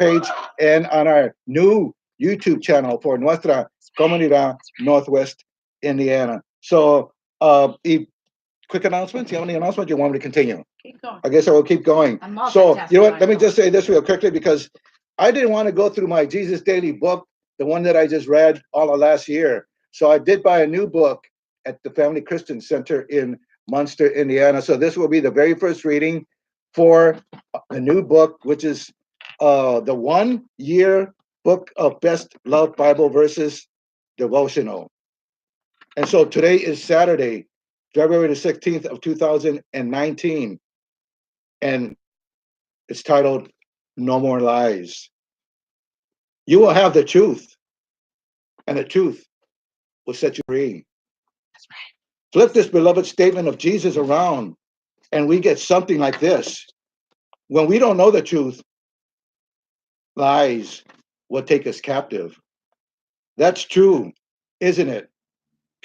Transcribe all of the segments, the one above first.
page and on our new YouTube channel for Nuestra Comuindad Northwest Indiana. So, quick announcements. You have any announcements? You want me to continue? Keep going. I guess I will keep going. So, you know what? Let me just say this real quickly because I didn't want to go through my Jesus Daily book, the one that I just read all of last year. So I did buy a new book at the Family Christian Center in Munster, Indiana. So this will be the very first reading for the new book, which is the 1 year book of best loved Bible verses devotional. And so today is Saturday, February the 16th of 2019. And it's titled No More Lies. You will have the truth, and the truth will set you free. That's right. Flip this beloved statement of Jesus around, and we get something like this. When we don't know the truth, lies will take us captive. That's true, isn't it?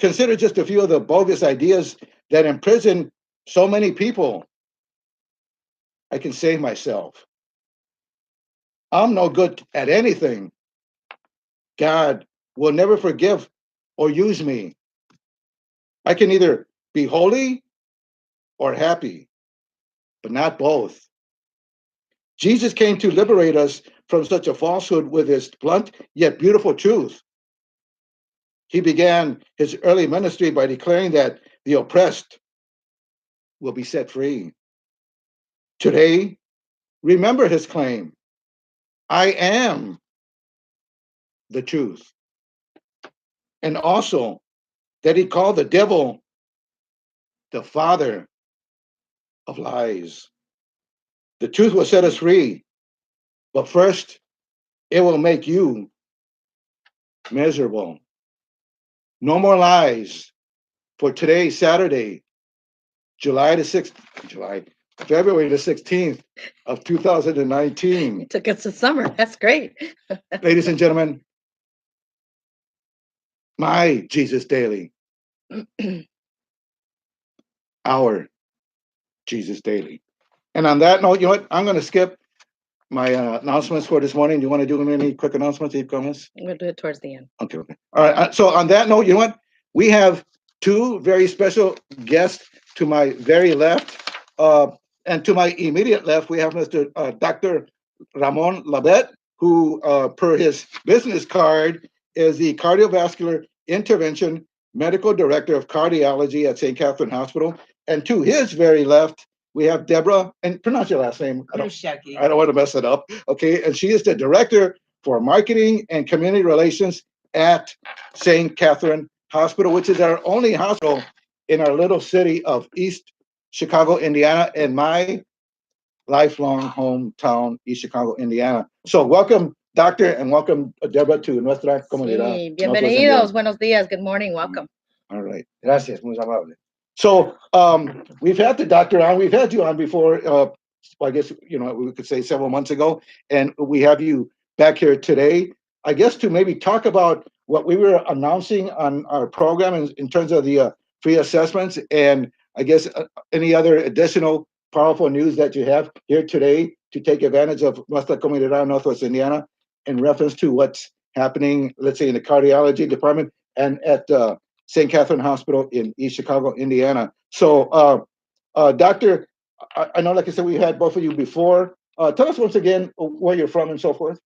Consider just a few of the bogus ideas that imprison so many people. I can save myself. I'm no good at anything. God will never forgive or use me. I can either be holy or happy, but not both. Jesus came to liberate us from such a falsehood with his blunt yet beautiful truth. He began his early ministry by declaring that the oppressed will be set free. Today, remember his claim, I am the truth. And also that he called the devil the father of lies. The truth will set us free, but first, it will make you miserable. No more lies. For today, Saturday, February the 16th of 2019. It took us to summer. That's great. Ladies and gentlemen, my Jesus Daily, our Jesus Daily. And on that note, you know what? I'm going to skip my announcements for this morning. Do you want to do any quick announcements, Eve Gomez? We'll do it towards the end. Okay. All right. So on that note, you know what? We have two very special guests to my very left. And to my immediate left, we have Mr. Dr. Ramon Labet, who, per his business card, is the cardiovascular intervention medical director of cardiology at St. Catherine Hospital. And to his very left, we have Deborah, and pronounce your last name. I don't want to mess it up. Okay. And she is the director for marketing and community relations at St. Catherine Hospital, which is our only hospital in our little city of East Chicago, Indiana, and my lifelong hometown, East Chicago, Indiana. So welcome, Doctor, and welcome, Deborah, to Nuestra Comuindad. Sí, bienvenidos, buenos días, good morning, welcome. All right. Gracias, muy amable. So we've had the doctor on. We've had you on before. I guess we could say several months ago, and we have you back here today. I guess to maybe talk about what we were announcing on our program in terms of the free assessments, and I guess any other additional powerful news that you have here today to take advantage of Nuestra Comuindad Northwest Indiana in reference to what's happening, let's say, in the cardiology department and at St. Catherine Hospital in East Chicago, Indiana. So, Doctor, I know, like I said, we had both of you before. Tell us once again where you're from and so forth.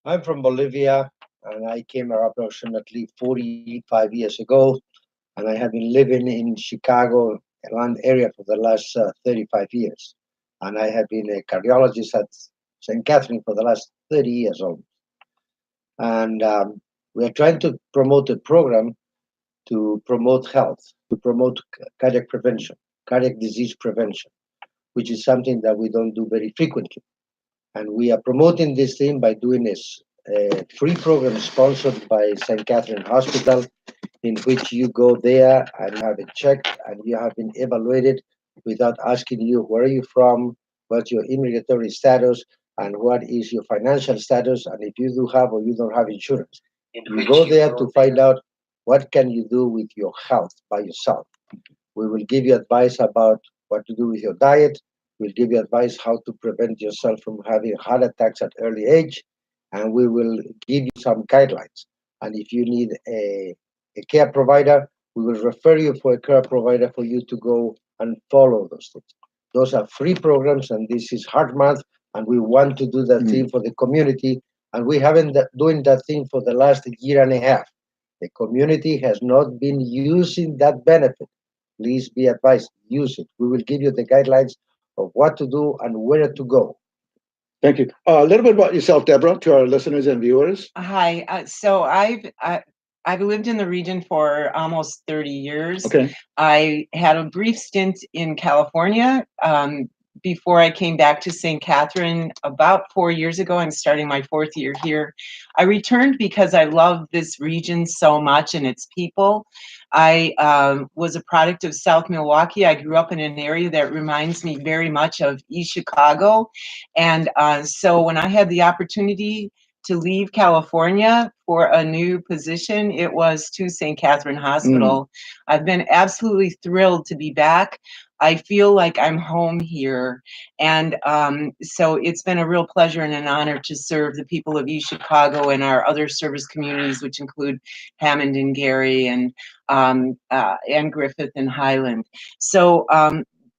I'm from Bolivia, and I came here approximately 45 years ago, and I have been living in Chicago, around area for the last 35 years. And I have been a cardiologist at St. Catherine for the last 30 years almost. And we are trying to promote a program to promote health, to promote cardiac prevention, cardiac disease prevention, which is something that we don't do very frequently. And we are promoting this thing by doing a free program sponsored by St. Catherine Hospital, in which you go there and you have it checked and you have been evaluated without asking you where are you from, what's your immigratory status, and what is your financial status, and if you do have or you don't have insurance. You go there to find out what can you do with your health by yourself. We will give you advice about what to do with your diet. We'll give you advice how to prevent yourself from having heart attacks at early age. and we will give you some guidelines. And if you need a care provider, we will refer you for a care provider for you to go and follow those things. Those are free programs, and this is Heart Month, and we want to do that thing for the community, and we haven't doing that thing for the last year and a half. The community has not been using that benefit. Please be advised, use it. We will give you the guidelines of what to do and where to go. Thank you. A little bit about yourself, Deborah, to our listeners and viewers. Hi. So I've lived in the region for almost 30 years. Okay. I had a brief stint in California before I came back to St. Catherine about 4 years ago. I'm starting my 4th year here. I returned because I love this region so much and its people. I was a product of South Milwaukee. I grew up in an area that reminds me very much of East Chicago. And so when I had the opportunity to leave California for a new position, it was to St. Catherine Hospital. I've been absolutely thrilled to be back. I feel like I'm home here. And so it's been a real pleasure and an honor to serve the people of East Chicago and our other service communities, which include Hammond and Gary and Griffith and Highland. So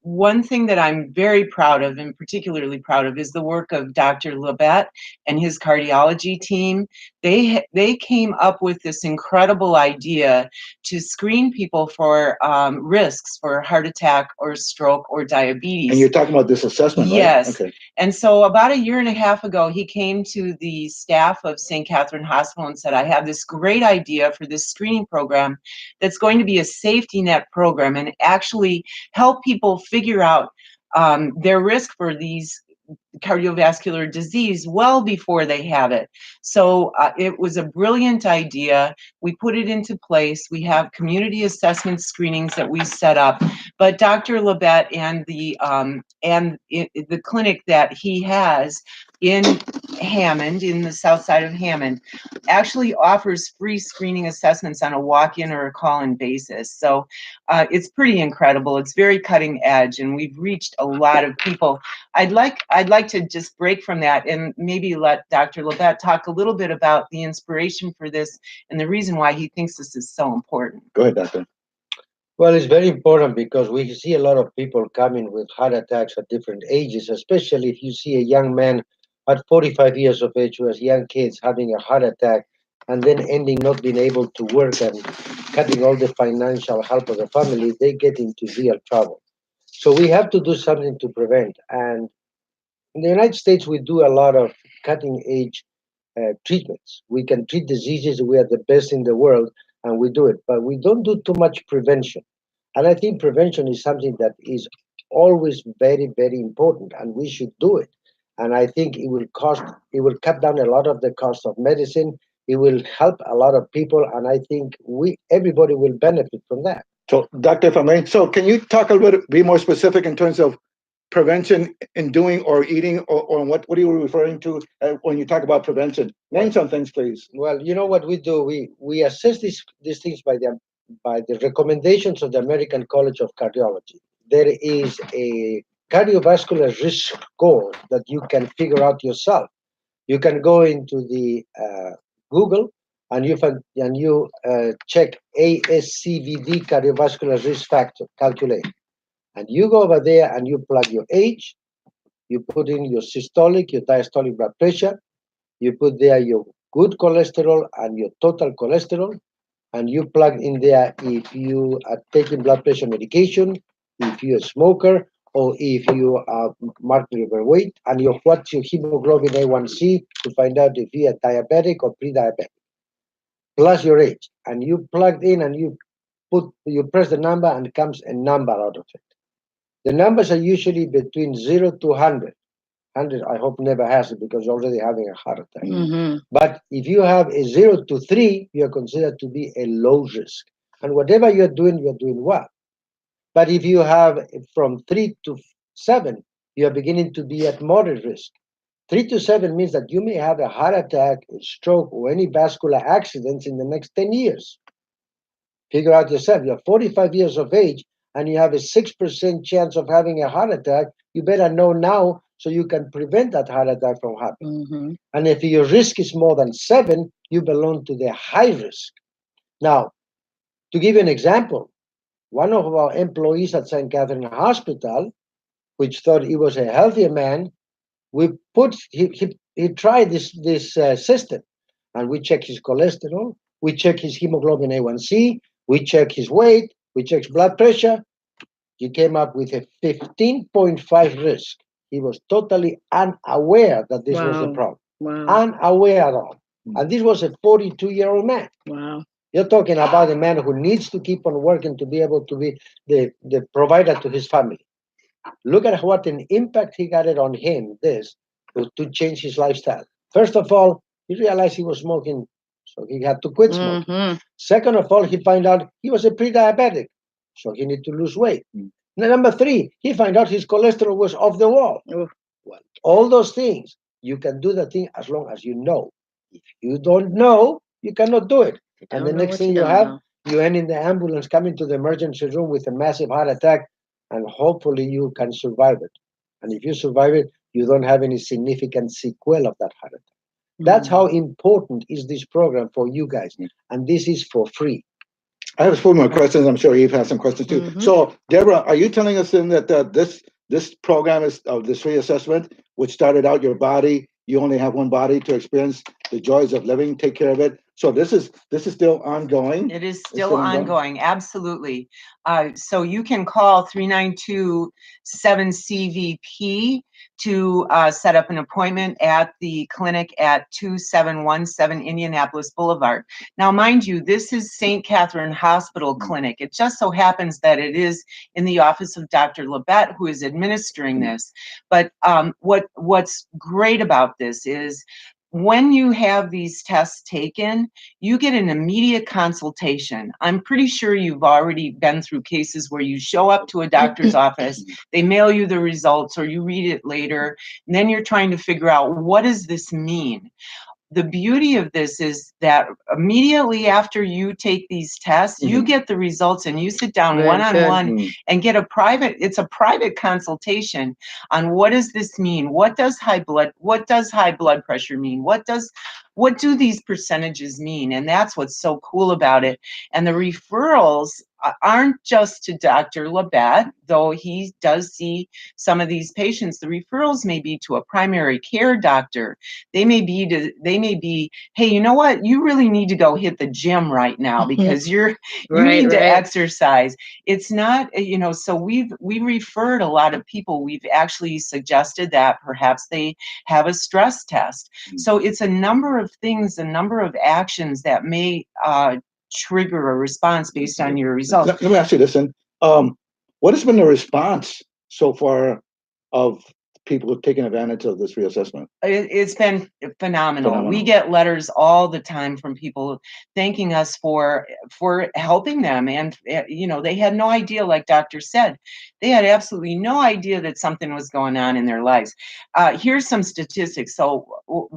one thing that I'm very proud of, and particularly proud of, is the work of Dr. Labette and his cardiology team. They came up with this incredible idea to screen people for risks for heart attack or stroke or diabetes. And you're talking about this assessment, right? Yes. Okay. And so about a year and a half ago, he came to the staff of St. Catherine Hospital and said, I have this great idea for this screening program that's going to be a safety net program and actually help people figure out their risk for these cardiovascular disease well before they have it. So it was a brilliant idea. We put it into place. We have community assessment screenings that we set up, but Dr. Labette and the clinic that he has in Hammond, in the south side of Hammond, actually offers free screening assessments on a walk-in or a call-in basis. So it's pretty incredible. It's very cutting edge, and we've reached a lot of people. I'd like to just break from that and maybe let Dr. Labette talk a little bit about the inspiration for this and the reason why he thinks this is so important. Go ahead, Doctor. Well, it's very important because we see a lot of people coming with heart attacks at different ages, especially if you see a young man at 45 years of age who has young kids having a heart attack and then ending not being able to work and cutting all the financial help of the family, they get into real trouble. So we have to do something to prevent. And in the United States, we do a lot of cutting edge treatments. We can treat diseases. We are the best in the world, and we do it. But we don't do too much prevention. And I think prevention is something that is always very, very important, and we should do it. And I think it will cut down a lot of the cost of medicine. It will help a lot of people, and I think everybody will benefit from that. So, Doctor, if I may, so can you talk a little bit, be more specific in terms of prevention in doing or eating, or what are you referring to when you talk about prevention? Name some things, please. Well, you know what we do? We assess these things by the recommendations of the American College of Cardiology. There is a cardiovascular risk score that you can figure out yourself. You can go into the Google and you check ASCVD cardiovascular risk factor calculate, and you go over there and you plug your age, you put in your systolic, your diastolic blood pressure, you put there your good cholesterol and your total cholesterol, and you plug in there if you are taking blood pressure medication, if you're a smoker, or if you are markedly overweight, and what's your hemoglobin A1C to find out if you are diabetic or pre-diabetic, plus your age. And you plug in and you press the number and it comes a number out of it. The numbers are usually between 0 to 100. 100, I hope, never has it because you're already having a heart attack. Mm-hmm. But if you have a 0 to 3, you are considered to be a low risk. And whatever you're doing well. But if you have from 3 to 7, you are beginning to be at moderate risk. 3 to 7 means that you may have a heart attack, a stroke, or any vascular accidents in the next 10 years. Figure out yourself. You're 45 years of age and you have a 6% chance of having a heart attack. You better know now so you can prevent that heart attack from happening. Mm-hmm. And if your risk is more than 7, you belong to the high risk. Now, to give you an example, one of our employees at St. Catherine Hospital, which thought he was a healthier man, he tried this system, and we check his cholesterol, we check his hemoglobin A1C, we check his weight, we check blood pressure. He came up with a 15.5 risk. He was totally unaware that this was a Wow. problem. Wow. Unaware at all. And this was a 42-year-old man. Wow. You're talking about a man who needs to keep on working to be able to be the provider to his family. Look at what an impact he got it on him, this, to change his lifestyle. First of all, he realized he was smoking, so he had to quit smoking. Mm-hmm. Second of all, he found out he was a pre-diabetic, so he needed to lose weight. Number 3, he found out his cholesterol was off the wall. Oof. Well, all those things, you can do the thing as long as you know. If you don't know, you cannot do it. And the next thing you have, you end in the ambulance coming to the emergency room with a massive heart attack, and hopefully you can survive it. And if you survive it, you don't have any significant sequel of that heart attack. That's how important is this program for you guys. And this is for free. I have a few more questions. I'm sure Eve has some questions too. Mm-hmm. So, Deborah, are you telling us then that this program is of this free assessment, which started out your body? You only have one body to experience the joys of living. Take care of it. So this is still ongoing. It is still ongoing. Absolutely. So you can call 392-7CVP to set up an appointment at the clinic at 2717 Indianapolis Boulevard. Now, mind you, this is St. Catherine Hospital Clinic. It just so happens that it is in the office of Dr. Labette, who is administering this. But what's great about this is when you have these tests taken, you get an immediate consultation. I'm pretty sure you've already been through cases where you show up to a doctor's office, they mail you the results, or you read it later, and then you're trying to figure out, what does this mean? The beauty of this is that immediately after you take these tests, you get the results and you sit down one-on-one and get a private consultation on what does this mean? What does high blood pressure mean? What do these percentages mean? And that's what's so cool about it. And the referrals aren't just to Dr. Labette, though he does see some of these patients. The referrals may be to a primary care doctor. They may be, hey, you know what? You really need to go hit the gym right now because you need to exercise. It's not, so we've referred a lot of people. We've actually suggested that perhaps they have a stress test. So it's a number of things, a number of actions that may trigger a response based on your results. Let me ask you this, then. What has been the response so far of people taking advantage of this reassessment? It's been phenomenal. We get letters all the time from people thanking us for helping them, and they had no idea, like Doctor said, they had absolutely no idea that something was going on in their lives. Here's some statistics. So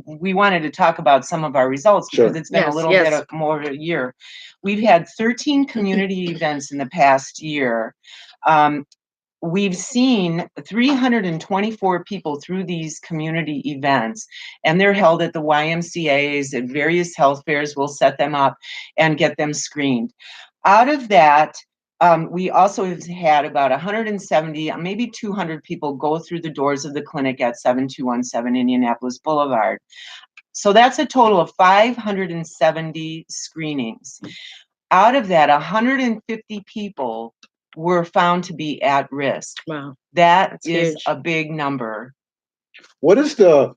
we wanted to talk about some of our results because it's been a little bit more of a year. We've had 13 community events in the past year. We've seen 324 people through these community events, and they're held at the YMCAs, at various health fairs. We'll set them up and get them screened. Out of that, we also have had about 170, maybe 200 people go through the doors of the clinic at 7217 Indianapolis Boulevard. So that's a total of 570 screenings. Out of that, 150 people were found to be at risk. Wow. That's huge. A big number. What is that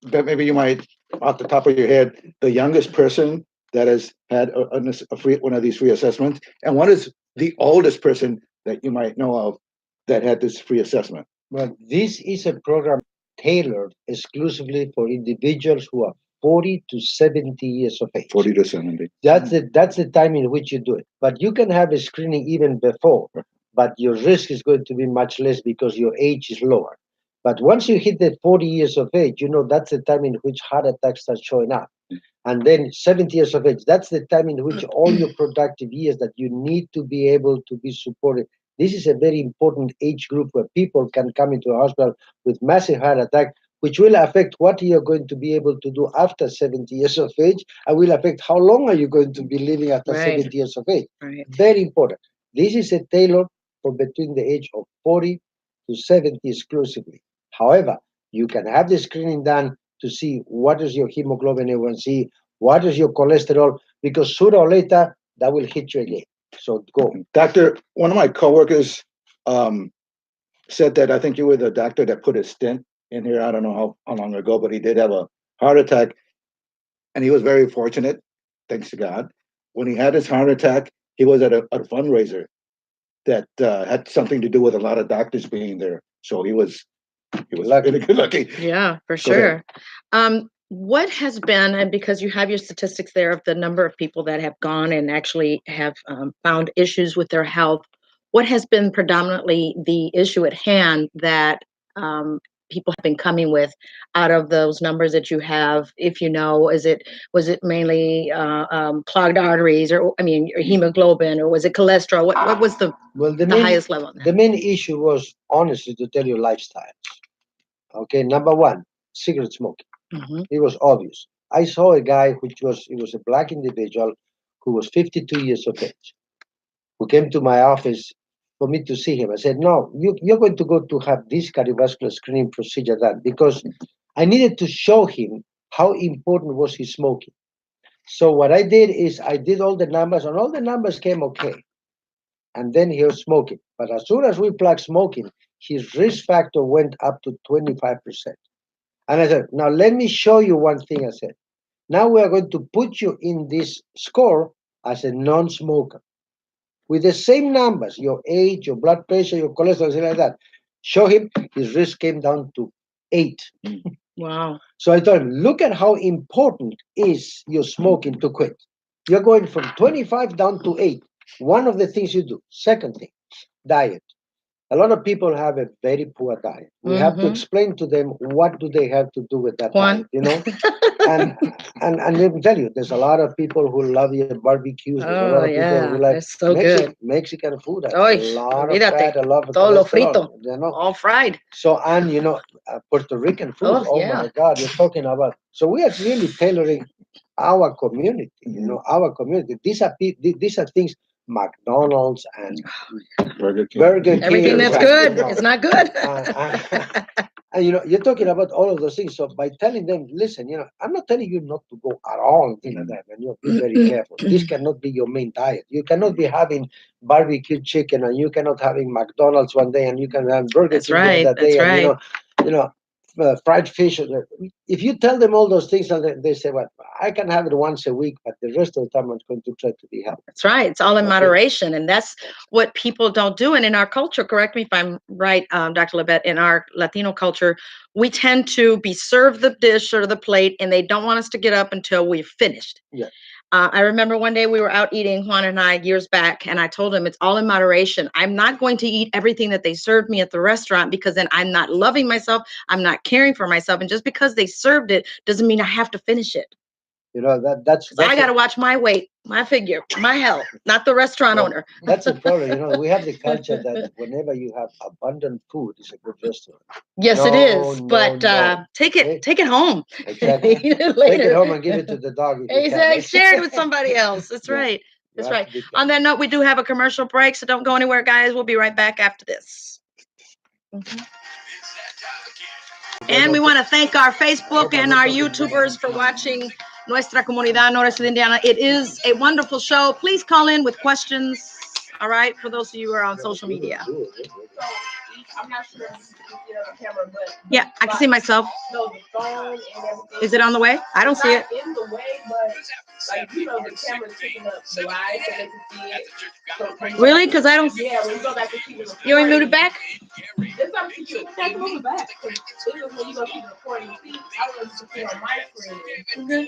maybe you might, off the top of your head, the youngest person that has had one of these free assessments? And what is the oldest person that you might know of that had this free assessment? Well, this is a program tailored exclusively for individuals who are 40 to 70 years of age. 40 to 70. That's the time in which you do it. But you can have a screening even before, but your risk is going to be much less because your age is lower. But once you hit the 40 years of age, that's the time in which heart attacks start showing up. And then 70 years of age, that's the time in which all your productive years that you need to be able to be supported This is a very important age group where people can come into a hospital with massive heart attack, which will affect what you're going to be able to do after 70 years of age, and will affect how long are you going to be living after Right. 70 years of age. Right. Very important. This is a tailor for between the age of 40 to 70 exclusively. However, you can have the screening done to see what is your hemoglobin A1C, what is your cholesterol, because sooner or later that will hit you again. So go. Doctor, one of my coworkers said that I think you were the doctor that put a stent in here. I don't know how long ago, but he did have a heart attack, and he was very fortunate, thanks to God. When he had his heart attack, he was at a fundraiser that had something to do with a lot of doctors being there. So he was Lucky. really good lucky. Yeah, for Go ahead. sure. What has been, and because you have your statistics there of the number of people that have gone and actually have found issues with their health, what has been predominantly the issue at hand that people have been coming with out of those numbers that you have? If you know, was it mainly clogged arteries, or I mean, or hemoglobin, or was it cholesterol? What was the highest level? The main issue was, honestly, to tell you, lifestyle. Okay, number one, cigarette smoking. Mm-hmm. It was obvious. I saw a guy he was a black individual who was 52 years of age, who came to my office for me to see him. I said, no, you're going to go to have this cardiovascular screening procedure done, because I needed to show him how important was his smoking. So what I did is I did all the numbers, and all the numbers came okay. And then he was smoking. But as soon as we plugged smoking, his risk factor went up to 25%. And I said, now let me show you one thing. I said, now we are going to put you in this score as a non-smoker with the same numbers, your age, your blood pressure, your cholesterol, something like that. Show him, his risk came down to 8. Wow. So I told him, look at how important is your smoking to quit. You're going from 25 down to 8. One of the things you do. Second thing, diet. A lot of people have a very poor diet. We have to explain to them what do they have to do with that diet, you know. and let me tell you, there's a lot of people who love your barbecues. There's a lot of people who like it's so good. Mexican food. Has Oy, a lot of olvídate. fat, a lot of Todo lo cholesterol, frito, you know. all fried. So, and you know, Puerto Rican food. Oh yeah. my God, you're talking about. So we are really tailoring our community. You know, our community. These are things. McDonald's and Burger King. Everything that's good is not good. And you know, you're talking about all of those things. So by telling them, listen, you know, I'm not telling you not to go at all and things like that, and you be very careful. This cannot be your main diet. You cannot be having barbecue chicken, and you cannot having McDonald's one day, and you can have Burger King the other day, and you know, fried fish. If you tell them all those things, and they say, "Well, I can have it once a week, but the rest of the time I'm going to try to be healthy." That's right. It's all in moderation, and that's what people don't do. And in our culture, correct me if I'm right, Dr. Lebet, in our Latino culture, we tend to be served the dish or the plate, and they don't want us to get up until we've finished. Yeah. I remember one day we were out eating, Juan and I, years back, and I told him it's all in moderation. I'm not going to eat everything that they served me at the restaurant, because then I'm not loving myself. I'm not caring for myself. And just because they served it doesn't mean I have to finish it. You know, that's I got to watch my weight, my figure, my health, not the restaurant owner. That's a problem. You know, we have the culture that whenever you have abundant food, it's a good restaurant. Yes, it is. But take it home. Exactly. Take it home and give it to the dog. Exactly. Share it with somebody else. That's right. That's right. On that note, we do have a commercial break, so don't go anywhere, guys. We'll be right back after this. And we want to thank our Facebook and our YouTubers for watching Nuestra Comuindad NWI. It is a wonderful show. Please call in with questions. All right, for those of you who are on social media. I'm not sure if you see it on camera, but yeah, I can see myself. No, the phone and everything. Is it on the way? I don't see it. In the way, but like you know, the camera's picking up the live so they can see it. So really? Because I don't. Yeah, when you go back to see the recording. You want me to move it back? It's up to you. Take a move it back. This is when you go see the recording. See, I don't know if you can see on my screen.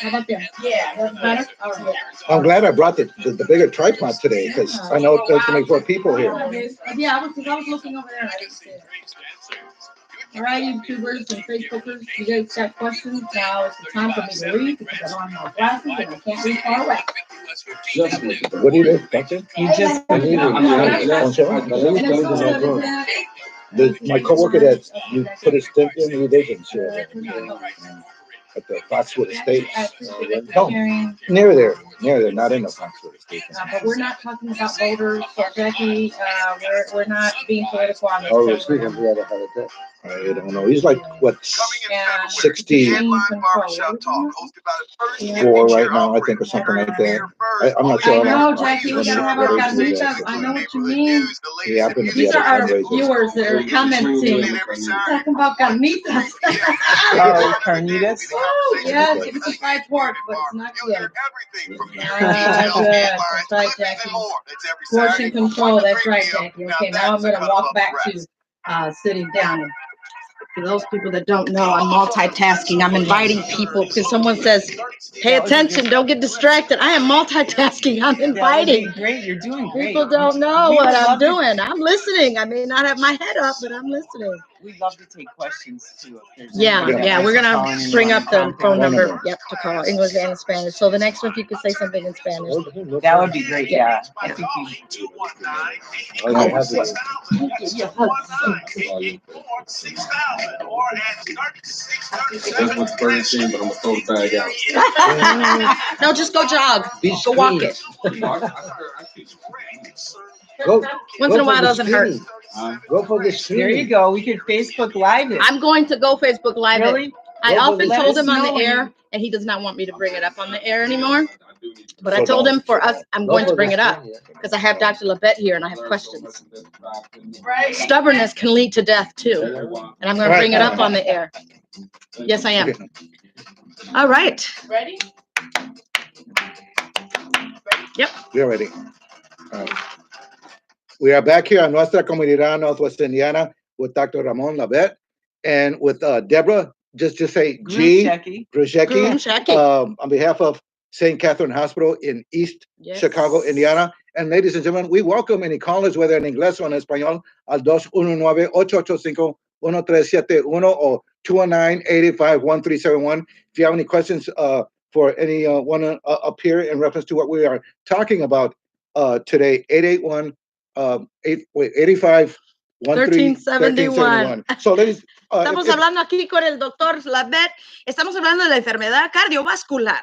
How about that? Yeah, that's better. All right. I'm glad I brought the bigger tripod today, because I know there's going to be 4 people here. Yeah, I was looking over there and I didn't see it. All right, YouTubers and Facebookers, you guys got questions? Now it's the time for me to read, because I don't have my glasses and I can't read far away. What do you live, doctor? You just My coworker that you put his stint in, he lives in Sheridan, at the Foxwood Estates. No, near there, not in the Foxwood Estates. But we're not talking about voters, so Jackie, we're not being political on this. Oh, program. Stephen, we had a heart attack. I don't know. He's like what, And 64 right now, I think, or something like that. I'm not sure. I know, Jackie, we gotta have our carnitas. I know what you mean. He happened to be These at a are our fundraiser. viewers that are commenting. Talking about carnitas. oh, carnitas. Oh, yes, it's a fried pork, but it's not good. Not good. That's right, Jackie. Portion control, that's right, Jackie. Okay, now I'm gonna walk back to sitting down. For those people that don't know, I'm multitasking. I'm inviting people because someone says, pay attention, don't get distracted. I am multitasking. I'm That would inviting. be great. You're doing great. People don't know We what would I'm love to- doing. I'm listening. I may not have my head up, but I'm listening. We'd love to take questions too. If there's Yeah, anyone that yeah, wants we're to gonna call in bring and up the want to phone contact number, number. yep, to call English and Spanish. So the next one, if you could say something in Spanish. us. That would be great. Yeah. I think you. Okay, happy to. That's what's Burger King, but I'm gonna throw the bag out. No, just go jog. Be Go walk screened. it. Go, Once go in a for while the doesn't hurt. screening. Go for the There screening. you go. We could Facebook Live it. I'm going to go Facebook Live it. Really? I Go for often the- told Let him us on the know when air, you- and he does not want me to bring it up on the air anymore. But I So told don't. him for us, I'm Go going for to bring the it up screening, yeah. because I have Dr. Labette here and I have questions. Stubbornness can lead to death too. And I'm going to bring it up on the air. Yes, I am. Okay. All right. Ready? We're ready. We are back here on Nuestra Comuindad Northwest Indiana with Dr. Ramon Labette and with Deborah, just say G. Jackie. Grzycki, Jackie. on behalf of St. Catherine Hospital in East Yes. Chicago, Indiana. And ladies and gentlemen, we welcome any callers, whether in inglés o en español, al 219-885-1371 or 219-885-1371. If you have any questions for any one up here in reference to what we are talking about today, 85 1371. So, ladies, Estamos hablando aquí con el doctor Labette. Estamos hablando de la enfermedad cardiovascular.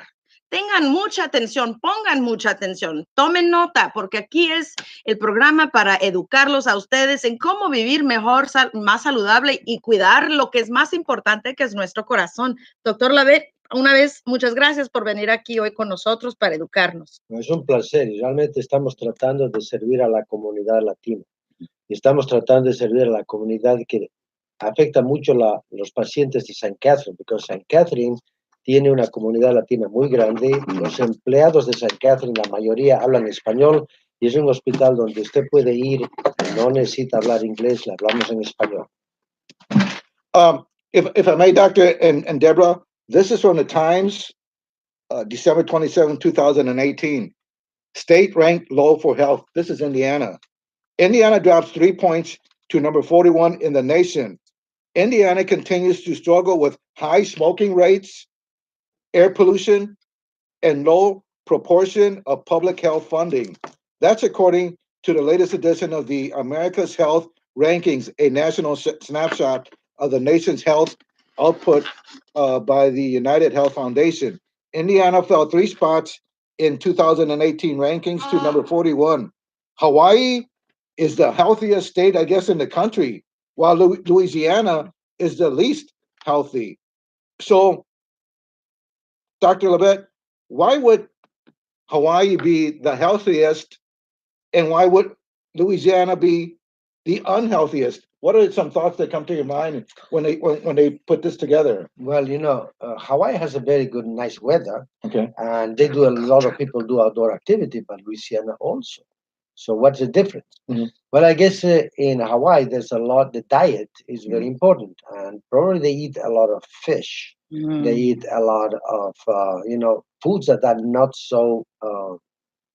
Tengan mucha atención, pongan mucha atención, tomen nota, porque aquí es el programa para educarlos a ustedes en cómo vivir mejor, más saludable y cuidar lo que es más importante, que es nuestro corazón. Doctor Labette, una vez, muchas gracias por venir aquí hoy con nosotros para educarnos. Es un placer y realmente estamos tratando de servir a la comunidad latina. Y estamos tratando de servir a la comunidad que afecta mucho los pacientes de St. Catherine, porque St. Catherine tiene una comunidad latina muy grande. Los empleados de St. Catherine, la mayoría hablan español y es un hospital donde usted puede ir, no necesita hablar inglés, le hablamos en español. If I may, Doctor and Deborah, this is from the Times, December 27, 2018. State ranked low for health. This is Indiana. Indiana drops 3 points to number 41 in the nation. Indiana continues to struggle with high smoking rates, air pollution, and low proportion of public health funding. That's according to the latest edition of the America's Health Rankings, a national snapshot of the nation's health output by the United Health Foundation. Indiana fell 3 spots in 2018 rankings to number 41. Hawaii is the healthiest state, I guess, in the country, while Louisiana is the least healthy. So, Dr. Labette, why would Hawaii be the healthiest, and why would Louisiana be the unhealthiest? What are some thoughts that come to your mind when they put this together? Well, you know, Hawaii has a very good, nice weather, Okay. and a lot of people do outdoor activity, but Louisiana also. So what's the difference? Mhm. Well, I guess in Hawaii, there's the diet is very important, and probably they eat a lot of fish. They eat a lot of, foods that are not so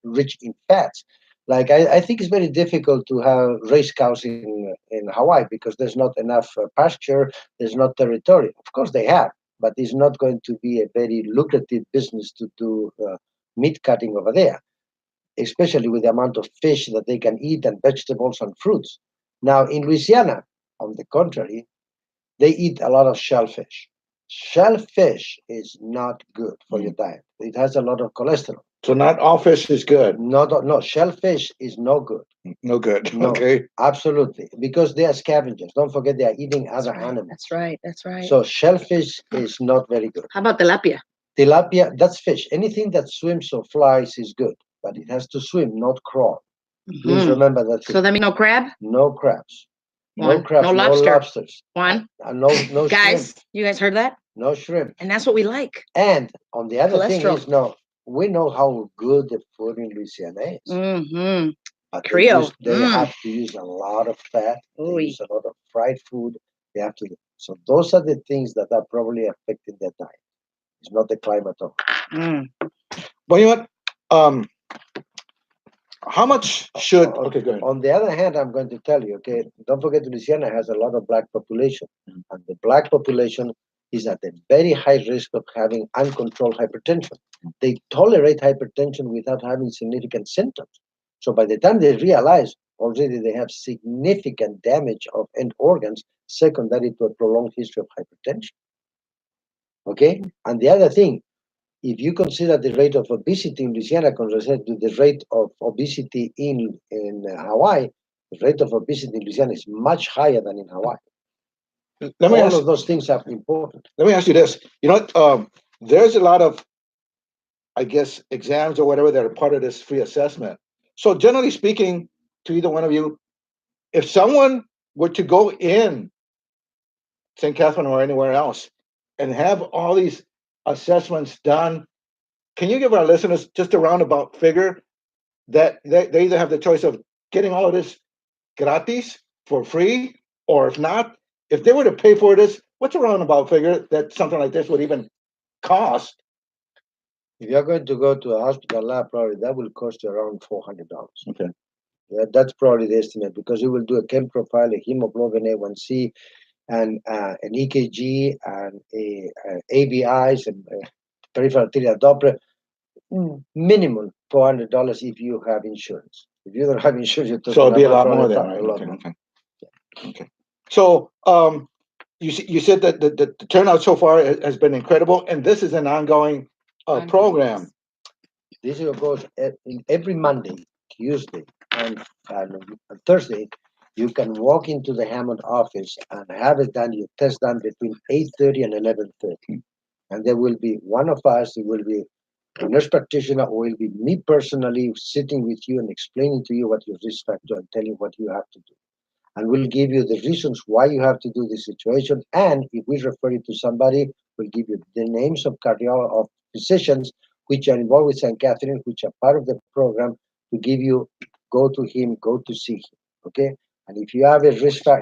rich in fats. Like I think it's very difficult to have race cows in Hawaii because there's not enough pasture, there's not territory. Of course they have, but it's not going to be a very lucrative business to do meat cutting over there, especially with the amount of fish that they can eat and vegetables and fruits. Now, in Louisiana, on the contrary, they eat a lot of shellfish. Shellfish is not good for your diet. It has a lot of cholesterol. So not all fish is good. No, shellfish is no good. No good. No, Okay. absolutely, because they are scavengers. Don't forget they are eating other animals. That's right. That's right. So shellfish is not very good. How about tilapia? Tilapia, that's fish. Anything that swims or flies is good, but it has to swim, not crawl. Please Mhm. remember that. So that means no crab? No crabs. No One. crabs, No no lobster. lobsters. One. No Guys, shrimp. you guys heard that? No shrimp. And that's what we like. And on the other thing Cholesterol. is, no, we know how good the food in Louisiana is. Mm-hmm. But Creole. they have to use a lot of fat. They Oy. use a lot of fried food. They have to. So those are the things that are probably affecting their diet. It's not the climate at all. Mm. Well, you know what? How much should? Okay, go ahead. On the other hand, I'm going to tell you, okay, don't forget Louisiana has a lot of black population, and the black population is at a very high risk of having uncontrolled hypertension. They tolerate hypertension without having significant symptoms. So by the time they realize, already they have significant damage of end organs secondary to a prolonged history of hypertension. Okay? And the other thing, if you consider the rate of obesity in Louisiana compared to the rate of obesity in Hawaii, the rate of obesity in Louisiana is much higher than in Hawaii. Let me All ask. of those things are important. Let me ask you this. You know what? There's a lot of, I guess, exams or whatever that are part of this free assessment. So generally speaking, to either one of you, if someone were to go in St. Catherine or anywhere else and have all these assessments done, can you give our listeners just a roundabout figure that they either have the choice of getting all of this gratis for free, or if not, if they were to pay for this, what's a roundabout figure that something like this would even cost? If you're going to go to a hospital lab, probably that will cost you around $400. Okay. That's probably the estimate, because you will do a chem profile, a hemoglobin A1C, and an EKG, and ABIs, and peripheral arterial Doppler. Minimum $400 if you have insurance. If you don't have insurance, you're talking So it'd be a lot probably more than, right? a lot Okay, more. okay. Okay. So you said that the turnout so far has been incredible, and this is an ongoing program. This goes every Monday, Tuesday, and Thursday. You can walk into the Hammond office and have it done, your test done between 8:30 and 11:30. And there will be one of us, it will be a nurse practitioner, or will be me personally sitting with you and explaining to you what your risk factor and telling what you have to do. And we'll give you the reasons why you have to do this situation. And if we refer you to somebody, we'll give you the names of of physicians which are involved with St. Catherine, which are part of the program, to give you, go to him, go to see him. Okay? And if you have a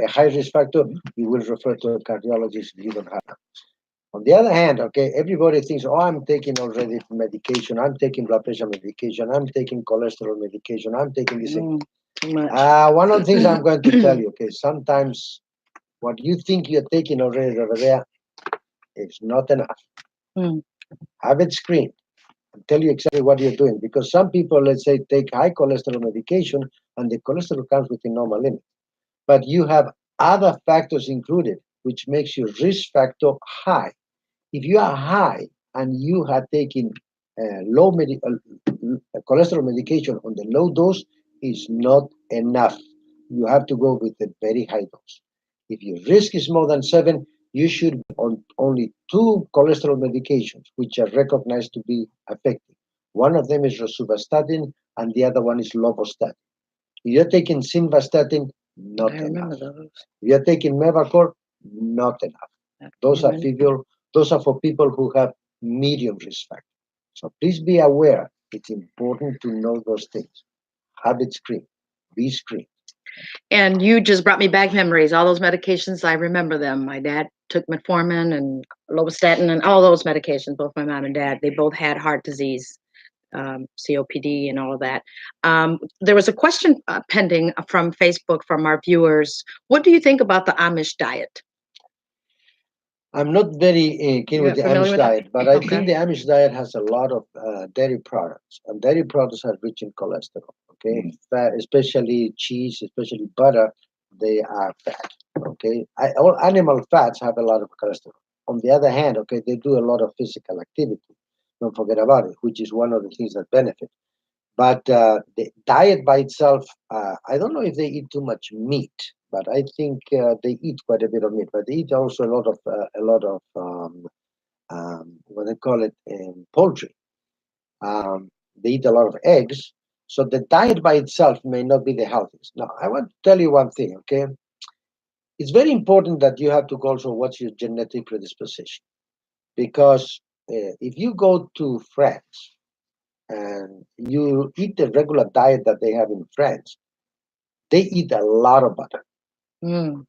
high risk factor, you will refer to a cardiologist if you don't have. On the other hand, okay, everybody thinks, oh, I'm taking already medication, I'm taking blood pressure medication, I'm taking cholesterol medication, I'm taking this. Too much. One of the things I'm going to tell you, okay, sometimes what you think you're taking already over there is not enough. Mm. Have it screened and tell you exactly what you're doing. Because some people, let's say, take high cholesterol medication and the cholesterol comes within normal limit. But you have other factors included, which makes your risk factor high. If you are high and you have taken low cholesterol medication on the low dose, is not enough. You have to go with a very high dose. If your risk is more than 7, you should be on only 2 cholesterol medications, which are recognized to be effective. One of them is rosuvastatin, and the other one is lovastatin. If you're taking simvastatin, not enough. If you're taking Mevacor, not enough. Those are for people who have medium risk factor. So please be aware. It's important to know those things. Have it screened. Be screened. And you just brought me back memories. All those medications, I remember them. My dad took metformin and lovastatin and all those medications. Both my mom and dad, they both had heart disease, COPD, and all of that. There was a question pending from Facebook from our viewers. What do you think about the Amish diet? I'm not very keen with the familiar Amish with that? diet, but I Okay. think the Amish diet has a lot of dairy products, and dairy products are rich in cholesterol. Okay, fat, especially cheese, especially butter, they are fat. Okay, all animal fats have a lot of cholesterol. On the other hand, okay, they do a lot of physical activity. Don't forget about it, which is one of the things that benefit. But the diet by itself, I don't know if they eat too much meat, but I think they eat quite a bit of meat. But they eat also a lot of what they call it, poultry. They eat a lot of eggs. So the diet by itself may not be the healthiest. Now, I want to tell you one thing, okay? It's very important that you have to go also what's your genetic predisposition. Because if you go to France and you eat the regular diet that they have in France, they eat a lot of butter. Mm.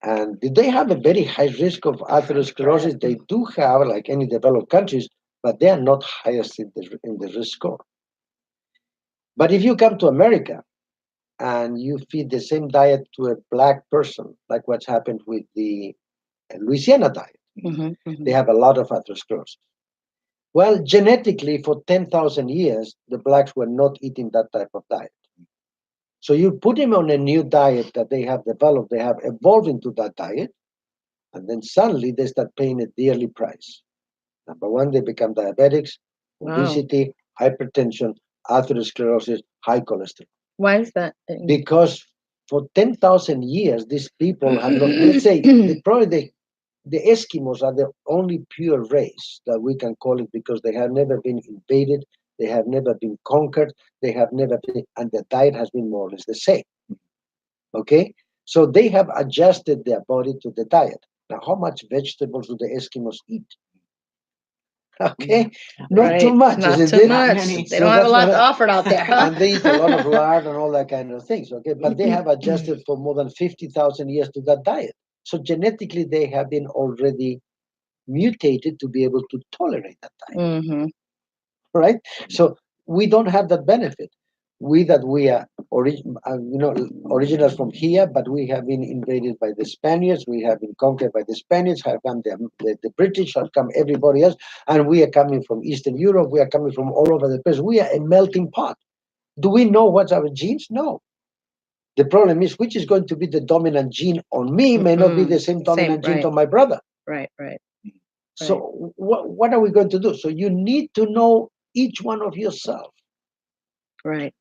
And they have a very high risk of atherosclerosis. They do have, like any developed countries, but they are not highest in the risk score. But if you come to America and you feed the same diet to a black person, like what's happened with the Louisiana diet, they have a lot of atherosclerosis. Well, genetically, for 10,000 years, the blacks were not eating that type of diet. So you put them on a new diet that they have developed, they have evolved into that diet, and then suddenly they start paying a dearly price. Number one, they become diabetics, obesity, hypertension, atherosclerosis, high cholesterol. Why is that? Because for 10,000 years, these people have not, let's say, probably the Eskimos are the only pure race that we can call it because they have never been invaded, they have never been conquered, they have never been, and their diet has been more or less the same. Okay? So they have adjusted their body to the diet. Now, how much vegetables do the Eskimos eat? Okay, not too much. Not isn't too it? much. Many. They So don't have a that's lot what offered out there. and they eat a lot of lard and all that kind of things. Okay, but they have adjusted for more than 50,000 years to that diet. So genetically, they have been already mutated to be able to tolerate that diet. Mm-hmm. Right? So we don't have that benefit. We are originals from here, but we have been invaded by the Spaniards. We have been conquered by the Spaniards. Have come the British, have come everybody else, and we are coming from Eastern Europe. We are coming from all over the place. We are a melting pot. Do we know what's our genes? No. The problem is which is going to be the dominant gene on me may not be the same dominant gene on my brother. Right. So what are we going to do? So you need to know each one of yourself. Right.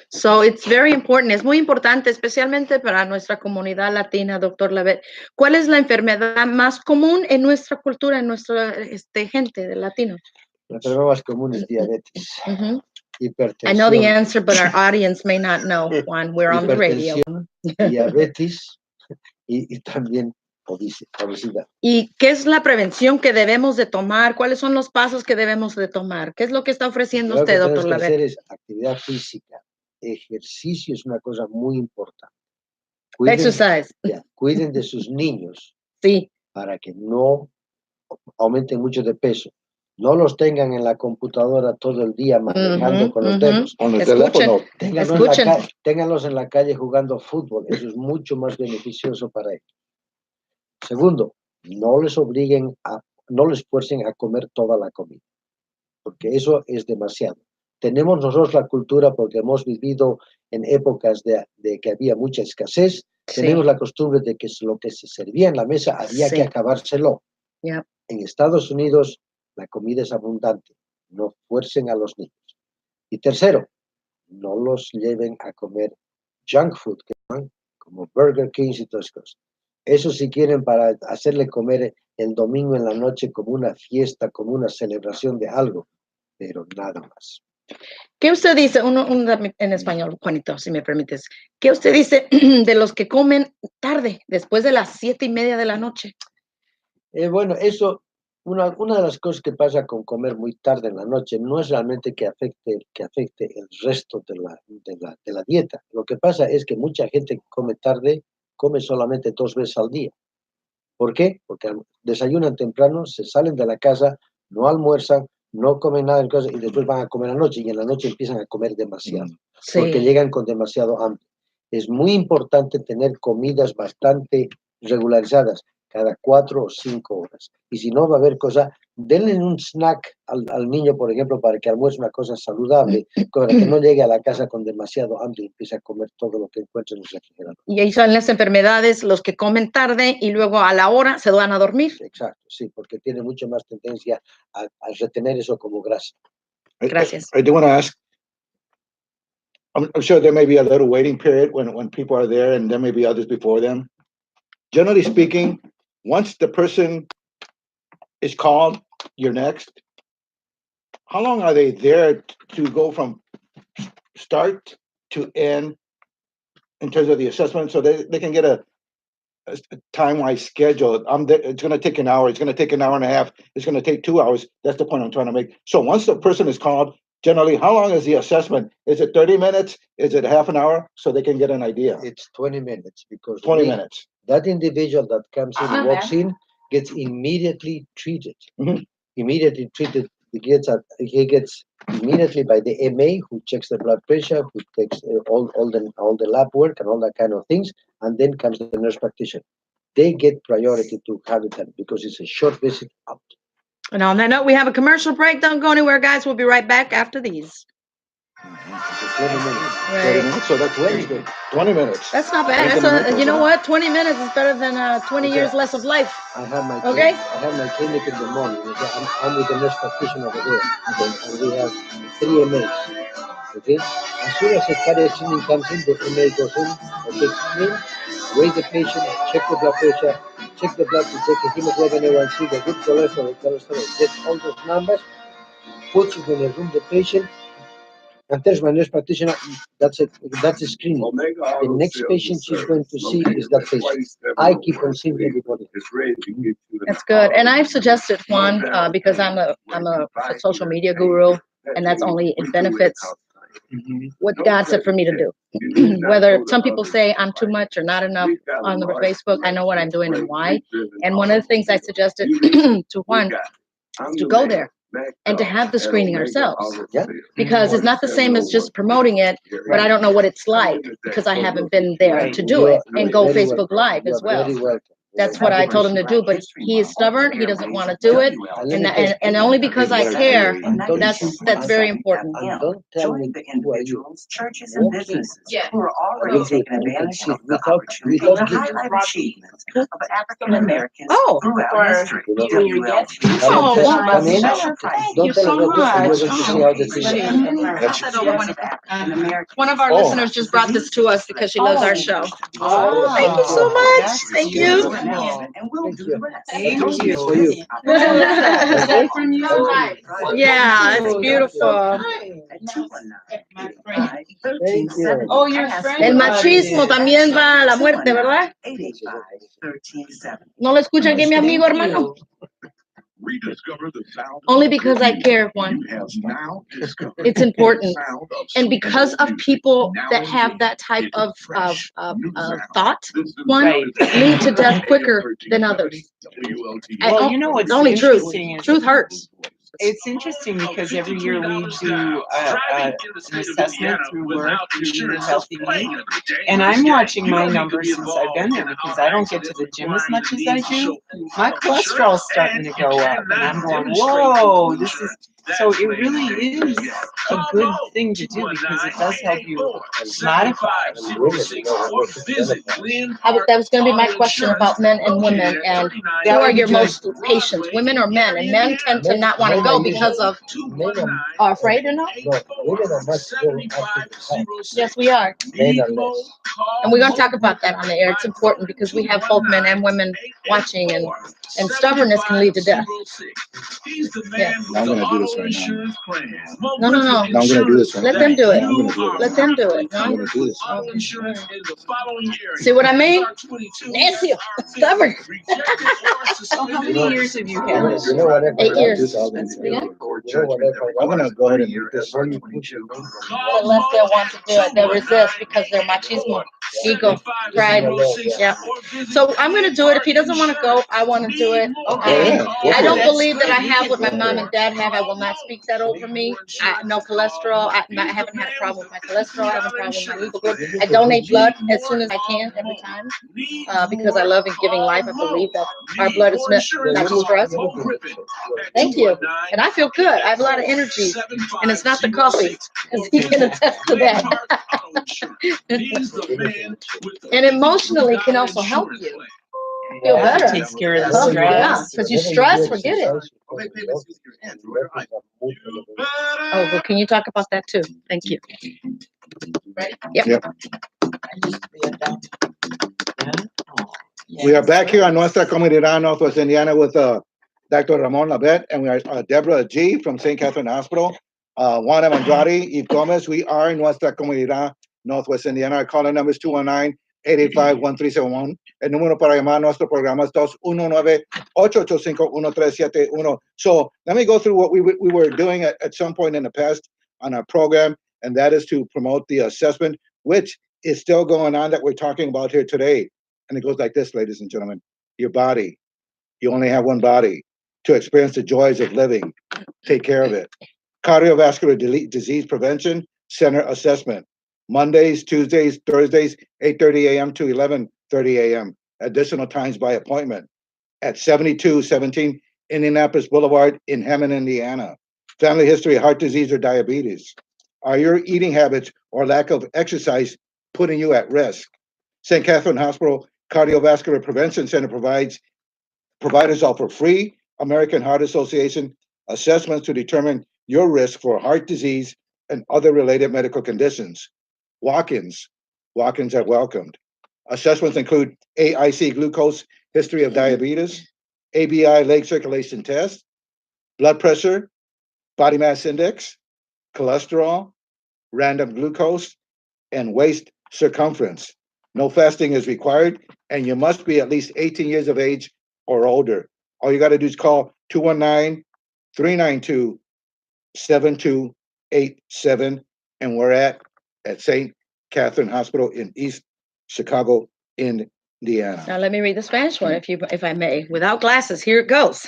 So it's very important. Es muy importante, especialmente para nuestra comunidad latina, doctor Lavet. ¿Cuál es la enfermedad más común en nuestra cultura, en nuestra gente de latinos? La enfermedad más común es diabetes, hipertensión. I know the answer, but our audience may not know, Juan. We're on the radio. Diabetes y también obesidad. ¿Y qué es la prevención que debemos de tomar? ¿Cuáles son los pasos que debemos de tomar? ¿Qué es lo que está ofreciendo Lo que usted, tenemos doctor que hacer Lavet? es actividad física. Ejercicio es una cosa muy importante. Exercise. Cuiden de sus niños. Sí. Para que no aumenten mucho de peso. No los tengan en la computadora todo el día manejando con los dedos. Con el teléfono. Ténganlos en la calle jugando fútbol. Eso es mucho más beneficioso para ellos. Segundo, no les fuercen a comer toda la comida, porque eso es demasiado. Tenemos nosotros la cultura porque hemos vivido en épocas de que había mucha escasez. Sí. Tenemos la costumbre de que lo que se servía en la mesa había que acabárselo. Yep. En Estados Unidos la comida es abundante. No fuercen a los niños. Y tercero, no los lleven a comer junk food, como Burger King y todas esas cosas. Eso si quieren para hacerle comer el domingo en la noche como una fiesta, como una celebración de algo, pero nada más. ¿Qué usted dice, en español, Juanito, si me permites, qué usted dice de los que comen tarde, después de las 7:30 de la noche? Bueno, eso, una de las cosas que pasa con comer muy tarde en la noche no es realmente que afecte el resto de la dieta. Lo que pasa es que mucha gente que come tarde come solamente 2 veces al día. ¿Por qué? Porque desayunan temprano, se salen de la casa, no almuerzan, no comen nada en casa y después van a comer a la noche y en la noche empiezan a comer demasiado, porque llegan con demasiado hambre. Es muy importante tener comidas bastante regularizadas. cada 4 o 5 horas. Y si no va a haber cosa, denle un snack al niño, por ejemplo, para que almuerce una cosa saludable, para que no llegue a la casa con demasiado hambre y empiece a comer todo lo que encuentre en los refrigeradores. Y ahí son las enfermedades, los que comen tarde y luego a la hora se van a dormir. Exacto, sí, porque tiene mucho más tendencia a retener eso como grasa. Gracias. I do want to ask, I'm sure there may be a little waiting period when people are there, and there may be others before them. Generally speaking, once the person is called, you're next. How long are they there to go from start to end in terms of the assessment, so they can get a time-wise schedule? It's going to take an hour. It's going to take an hour and a half. It's going to take 2 hours. That's the point I'm trying to make. So once the person is called, generally, how long is the assessment? Is it 30 minutes? Is it half an hour? So they can get an idea. It's 20 minutes because 20 minutes. That individual that comes in, walks in, gets immediately treated. Immediately treated. He gets immediately by the MA, who checks the blood pressure, who takes all the lab work and all that kind of things, and then comes the nurse practitioner. They get priority to have it done because it's a short visit out. And on that note, we have a commercial break. Don't go anywhere, guys. We'll be right back after these. 20 minutes. Right. 30 minutes. So that's very good. 20 minutes. That's not bad. You know what? 20 minutes is better than 20 years less of life. I have my Okay. I have my clinic in the morning. I'm with the nurse practitioner over there, and we have 3 MAs. Okay. As soon as a cardiac screening comes in, the MA goes in, okay, screen, weigh the patient, check the blood pressure, check the blood to check the hemoglobin A1C, the good cholesterol, get all those numbers, puts it in the room, the patient, and tells my nurse practitioner, that's it, that's a screening. The next patient she's going to see is that patient. I keep on seeing everybody. That's good. And I've suggested one because I'm a social media guru, and that's only it benefits what God said for me to do. Whether some people say I'm too much or not enough on the Facebook, I know what I'm doing and why. And one of the things I suggested to Juan is to go there and to have the screening ourselves. Yeah. Because it's not the same as just promoting it, but I don't know what it's like because I haven't been there to do it and go Facebook Live as well. That's what I told him to do, but he is stubborn. He doesn't want to do it, and only because I care. That's very important. And don't tell me the who are you. individuals, churches, and businesses Yeah. who are already taking advantage of the Without opportunity to guilt. highlight achievements of African Americans Oh. throughout history. You and your guests. Oh, Come in. Special thanks Don't tell us what to do. You're going to see how the to thing African-American. One of our listeners just brought this to us because she loves our show. Oh, thank you so much. Thank you. And we'll do the rest. Thank For you. you. Is that from you? Yeah, it's beautiful. Thank you. Oh, your friend. El machismo también va a la muerte, ¿verdad? ¿No lo escucha aquí mi amigo, hermano? Only because I care, Juan. It's important. And because of people that have that type of thought, Juan, lead to death quicker than others. Well, you know what's It's only truth. interesting is Truth hurts. it's interesting because every year we do an assessment through work, through Healthy Me, and I'm watching my numbers since I've been there because I don't get to the gym as much as I do. My cholesterol's starting to go up, and I'm going, whoa, this is. So it really is a good thing to do because it does help you modify. That was going to be my question about men and women, and who are your most patients, women or men? And men tend to not want to go because of are afraid or not? No, women are much more active. Yes, we are. Men are less. And we're going to talk about that on the air. It's important because we have both men and women watching, and stubbornness can lead to death. Yeah. Now I'm going to do this right now. No. Now I'm going to do this right now. Let them do it. I'm going to do it. Let them do it. I'm going to do this. See what I mean? Nancy, stubborn. So how many years have you had this? You know what? 8 years. I'm going to go ahead and do this. Unless they want to do it, they resist because they're machismo, ego, pride. Yeah. So I'm going to do it. If he doesn't want to go, I want to do it. Okay. I don't believe that I have what my mom and dad have. I will not not speak that over me. No cholesterol. I haven't had a problem with my cholesterol. I haven't had a problem with my hemoglobin. I donate blood as soon as I can every time because I love giving life. I believe that our blood is meant not just for us. Thank you. And I feel good. I have a lot of energy. And it's not the coffee, because he can attest to that. And emotionally can also help you feel Yeah, it better. takes care of the Oh, yeah, stress. because you stress, forget it. Oh, well, can you talk about that too? Thank you. Yep. We are back here on Nuestra Comuindad Northwest Indiana with Dr. Ramon Labette, and we are Deborah G. from St. Catherine Hospital, Juan Andrade, Eve Gomez. We are in Nuestra Comuindad Northwest Indiana. Our calling number is 219-885-1371. El número para llamar a nuestro programa es 219-885-1371. So let me go through what we were doing at some point in the past on our program, and that is to promote the assessment, which is still going on that we're talking about here today. And it goes like this, ladies and gentlemen. Your body, you only have one body. To experience the joys of living, take care of it. Cardiovascular disease prevention center assessment. Mondays, Tuesdays, Thursdays, 8:30 a.m. to 11:30 a.m. Additional times by appointment at 7217 Indianapolis Boulevard in Hammond, Indiana. Family history of heart disease or diabetes. Are your eating habits or lack of exercise putting you at risk? St. Catherine Hospital Cardiovascular Prevention Center providers offer free American Heart Association assessments to determine your risk for heart disease and other related medical conditions. Walk-ins are welcomed. Assessments include AIC glucose, history of diabetes, ABI leg circulation test, blood pressure, body mass index, cholesterol, random glucose, and waist circumference. No fasting is required, and you must be at least 18 years of age or older. All you got to do is call 219-392-7287, and we're at St. Catherine Hospital in East Chicago, Indiana. Now let me read the Spanish one, if I may. Without glasses, here it goes.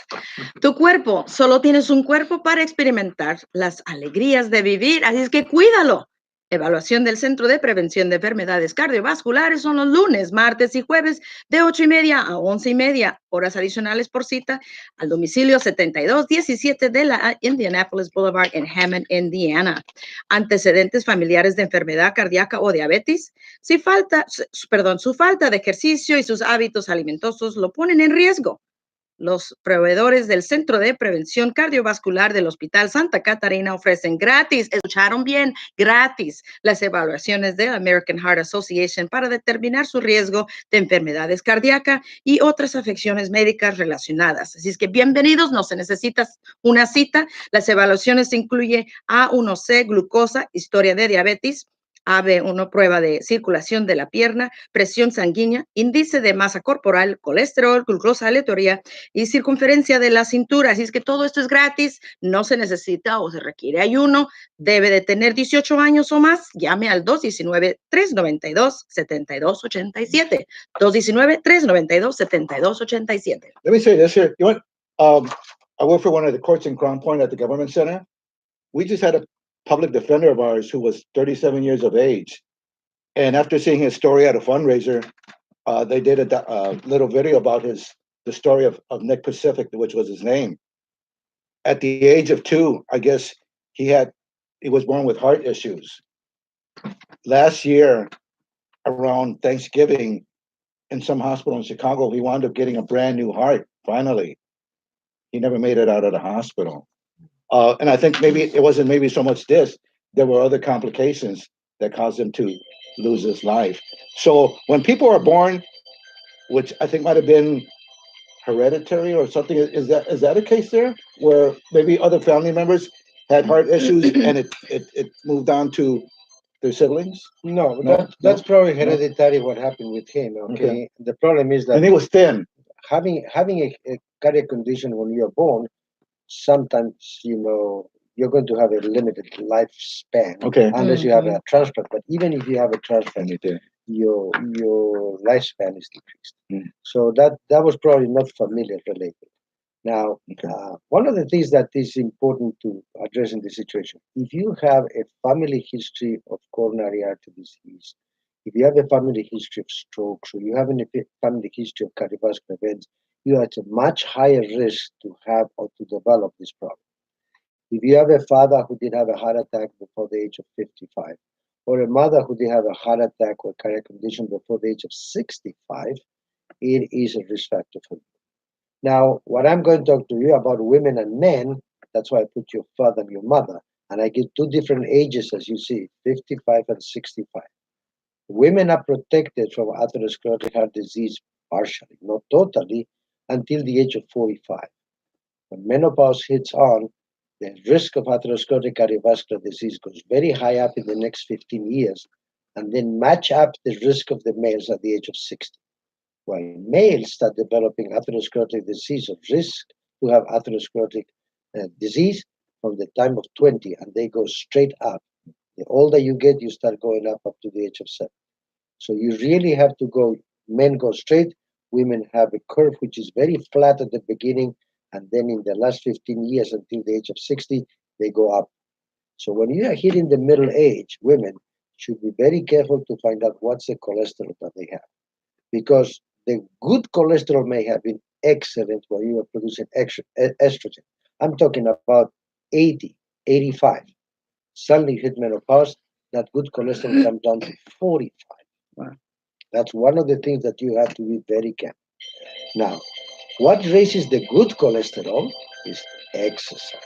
Tu cuerpo, solo tienes un cuerpo para experimentar las alegrías de vivir, así es que cuídalo. Evaluación del Centro de Prevención de Enfermedades Cardiovasculares son los lunes, martes y jueves de 8:30 a 11:30. Horas adicionales por cita al domicilio 7217 de la Indianapolis Boulevard en Hammond, Indiana. Antecedentes familiares de enfermedad cardíaca o diabetes. Su falta de ejercicio y sus hábitos alimentosos lo ponen en riesgo. Los proveedores del Centro de Prevención Cardiovascular del Hospital Santa Catarina ofrecen gratis, escucharon bien, gratis, las evaluaciones de la American Heart Association para determinar su riesgo de enfermedades cardíacas y otras afecciones médicas relacionadas. Así es que bienvenidos, no se necesita una cita. Las evaluaciones incluyen A1C, glucosa, historia de diabetes, AB1, prueba de circulación de la pierna, presión sanguínea, índice de masa corporal, colesterol, glucosa aleatoria y circunferencia de la cintura. Así es que todo esto es gratis, no se necesita o se requiere ayuno, debe de tener 18 años o más. Llame al 219-392-7287. 219-392-7287. Let me say this here. You want, I work for one of the courts in Crown Point at the Government Center. We just had a public defender of ours who was 37 years of age. And after seeing his story at a fundraiser, they did a little video about the story of Nick Pacific, which was his name. At the age of 2, I guess he was born with heart issues. Last year, around Thanksgiving, in some hospital in Chicago, he wound up getting a brand new heart, finally. He never made it out of the hospital. And I think maybe it wasn't maybe so much this, there were other complications that caused him to lose his life. So when people are born, which I think might have been hereditary or something, is that a case there where maybe other family members had heart issues and it moved on to their siblings? No, No, that's no, probably no. hereditary what happened with him. Okay. The problem is that And he was thin. having a cardiac condition when you're born, sometimes you're going to have a limited lifespan. Okay. Unless you have a transplant. But even if you have a transplant, your lifespan is decreased. So that was probably not familiar related. Now, Okay. one of the things that is important to address in this situation, if you have a family history of coronary artery disease, if you have a family history of strokes, or you have a family history of cardiovascular events, you are at a much higher risk to have or to develop this problem. If you have a father who did have a heart attack before the age of 55, or a mother who did have a heart attack or cardiac condition before the age of 65, it is a risk factor for you. Now, what I'm going to talk to you about women and men, that's why I put your father and your mother, and I give two different ages as you see, 55 and 65. Women are protected from atherosclerotic heart disease partially, not totally, until the age of 45. When menopause hits on, the risk of atherosclerotic cardiovascular disease goes very high up in the next 15 years, and then match up the risk of the males at the age of 60. When males start developing atherosclerotic disease or risk to have atherosclerotic disease from the time of 20, and they go straight up. The older you get, you start going up to the age of 7. So you really have to go, men go straight, women have a curve which is very flat at the beginning, and then in the last 15 years until the age of 60, they go up. So when you are hitting the middle age, women should be very careful to find out what's the cholesterol that they have. Because the good cholesterol may have been excellent when you are producing estrogen. I'm talking about 80, 85. Suddenly hit menopause, that good cholesterol comes down to 45. Wow. That's one of the things that you have to be very careful. Now, what raises the good cholesterol is exercise.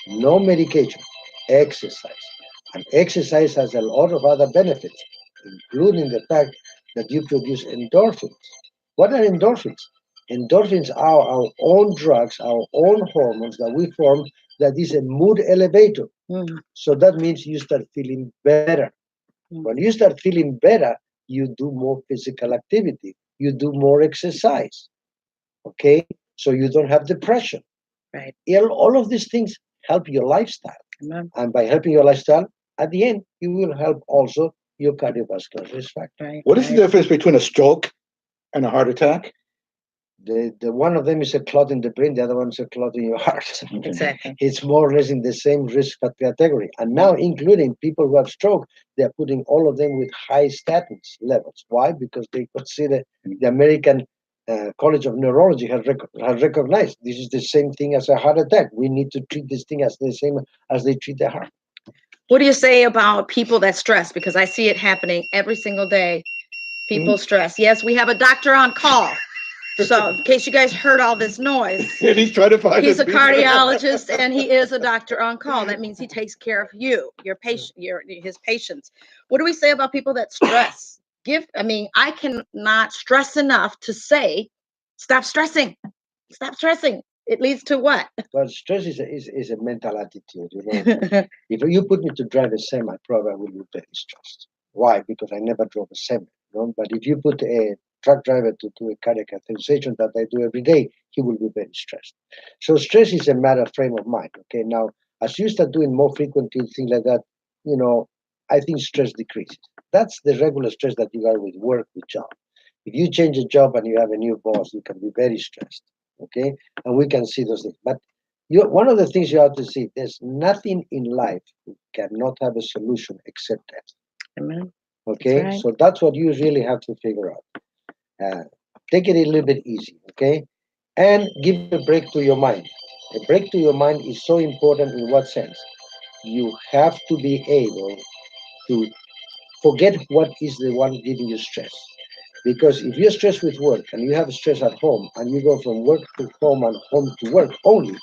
No medication, exercise. And exercise has a lot of other benefits, including the fact that you produce endorphins. What are endorphins? Endorphins are our own drugs, our own hormones that we form that is a mood elevator. Mm. So that means you start feeling better. Mm. When you start feeling better, you do more physical activity, you do more exercise. Okay? So you don't have depression. Right. All of these things help your lifestyle. Amen. And by helping your lifestyle, at the end, you will help also your cardiovascular risk factor. Right. What is the difference between a stroke and a heart attack? The one of them is a clot in the brain, the other one is a clot in your heart. Exactly. It's more or less in the same risk category. And now, including people who have stroke, they're putting all of them with high statins levels. Why? Because they consider the American College of Neurology has recognized this is the same thing as a heart attack. We need to treat this thing as the same as they treat the heart. What do you say about people that stress? Because I see it happening every single day. People stress. Yes, we have a doctor on call. So in case you guys heard all this noise, And he's trying to find he's a people. cardiologist and he is a doctor on call. That means he takes care of you, your patient, his patients. What do we say about people that stress? I cannot stress enough to say, stop stressing. Stop stressing. It leads to what? But stress is a mental attitude. You know, if you put me to drive a semi, probably I will be very stressed. Why? Because I never drove a semi. You know? But if you put a truck driver to do a cardiac catheterization that I do every day, he will be very stressed. So stress is a matter of frame of mind. Okay, now as you start doing more frequently things like that, you know, I think stress decreases. That's the regular stress that you got with work, with job. If you change a job and you have a new boss, you can be very stressed. Okay, and we can see those things. But one of the things you have to see, there's nothing in life that cannot have a solution except death. Amen. Okay, right. so that's what you really have to figure out. Take it a little bit easy, okay, and give a break to your mind. A break to your mind is so important in what sense? You have to be able to forget what is the one giving you stress. Because if you're stressed with work and you have stress at home and you go from work to home and home to work only,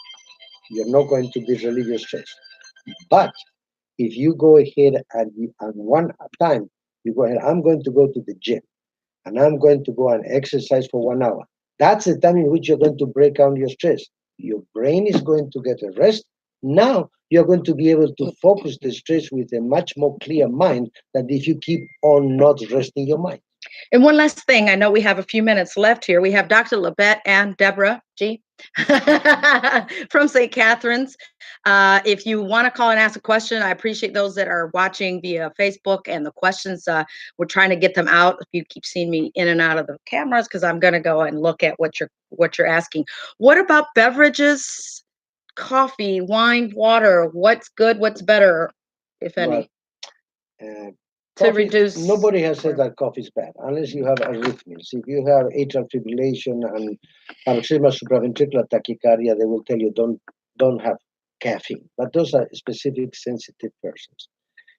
you're not going to be relieve your stress. But if you go ahead and one time you go ahead, I'm going to go to the gym and I'm going to go and exercise for 1 hour. That's the time in which you're going to break down your stress. Your brain is going to get a rest. Now you're going to be able to focus the stress with a much more clear mind than if you keep on not resting your mind. And one last thing, I know we have a few minutes left here. We have Dr. Labette and Deborah G. from St. Catherine's. If you want to call and ask a question, I appreciate those that are watching via Facebook and the questions. We're trying to get them out. If you keep seeing me in and out of the cameras, because I'm going to go and look at what you're asking. What about beverages? Coffee, wine, water. What's good? What's better, if any? Well, to coffee, reduce. nobody has said that coffee is bad, unless you have arrhythmias. If you have atrial fibrillation and paroxysmal supraventricular tachycardia, they will tell you don't have caffeine. But those are specific sensitive persons.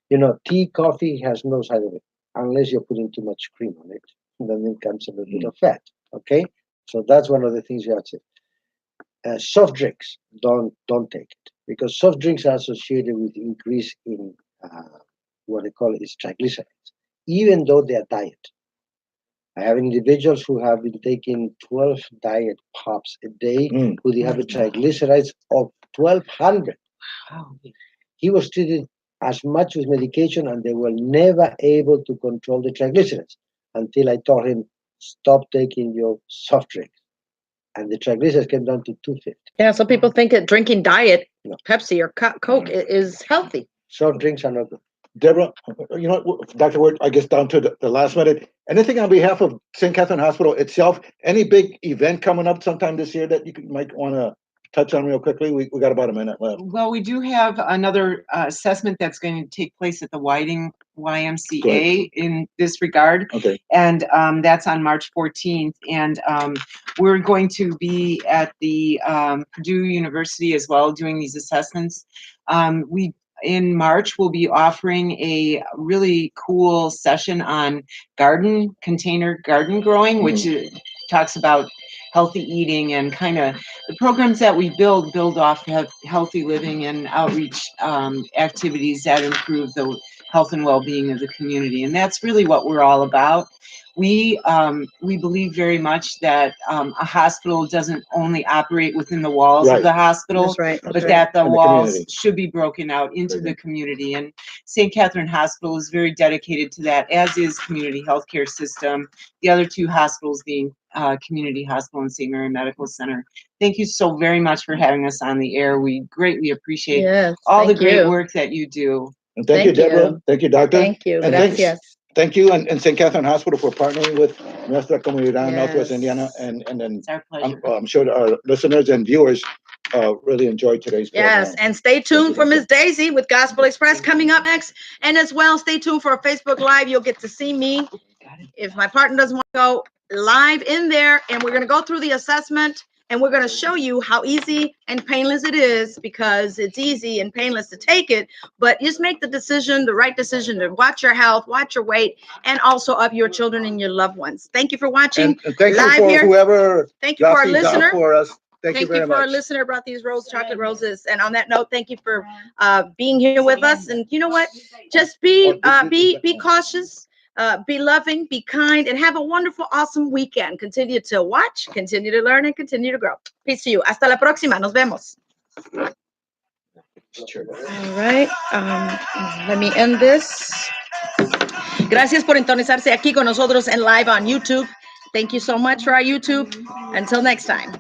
You know, tea, coffee has no side effect unless you're putting too much cream on it. And then it comes a little bit of fat. Okay, so that's one of the things you have to say. Soft drinks, don't take it, because soft drinks are associated with increase in what they call is triglycerides, even though they are diet. I have individuals who have been taking 12 diet pops a day who they have a triglycerides of 1200. Wow. He was treated as much with medication and they were never able to control the triglycerides until I told him, stop taking your soft drink. And the triglycerides came down to 250. Yeah, some people think that drinking diet No. Pepsi or Coke is healthy. Soft drinks are not good. Deborah, you know, Dr. Ward, I guess down to the last minute. Anything on behalf of St. Catherine Hospital itself? Any big event coming up sometime this year that you might want to touch on real quickly? We got about a minute left. Well, we do have another assessment that's going to take place at the Whiting YMCA in this regard. Okay. And that's on March 14th. And we're going to be at the Purdue University as well doing these assessments. In March, we'll be offering a really cool session on container garden growing, which talks about healthy eating and kind of the programs that we build off of healthy living and outreach activities that improve the health and well-being of the community. And that's really what we're all about. We believe very much that a hospital doesn't only operate within the walls of the hospital, That's right. but that the And the walls community. should be broken out into the community. And St. Catherine Hospital is very dedicated to that, as is Community Healthcare System, the other two hospitals being Community Hospital and St. Mary Medical Center. Thank you so very much for having us on the air. We greatly appreciate all the great work that you do. And thank you, Deborah. Thank you, Doctor. Thank you. And Gracias. thank you, and St. Catherine Hospital for partnering with Nuestra Comuindad Northwest Indiana, and then It's our pleasure. I'm sure our listeners and viewers really enjoyed today's program. Yes, and stay tuned for Miss Daisy with Gospel Express coming up next. And as well, stay tuned for a Facebook Live. You'll get to see me if my partner doesn't want to go live in there. And we're going to go through the assessment, and we're going to show you how easy and painless it is, because it's easy and painless to take it. But just make the decision, the right decision, to watch your health, watch your weight, and also of your children and your loved ones. Thank you for watching. And thank you live for here. whoever Thank you for our dropped these out listener. for us. Thank you Thank very you for our much. listener brought these chocolate roses. And on that note, thank you for being here with us. And you know what? Just be cautious, be loving, be kind, and have a wonderful, awesome weekend. Continue to watch, continue to learn, and continue to grow. Peace to you. Hasta la próxima. Nos vemos. All right. Let me end this. Gracias por sintonizarse aquí con nosotros en live on YouTube. Thank you so much for our YouTube. Until next time.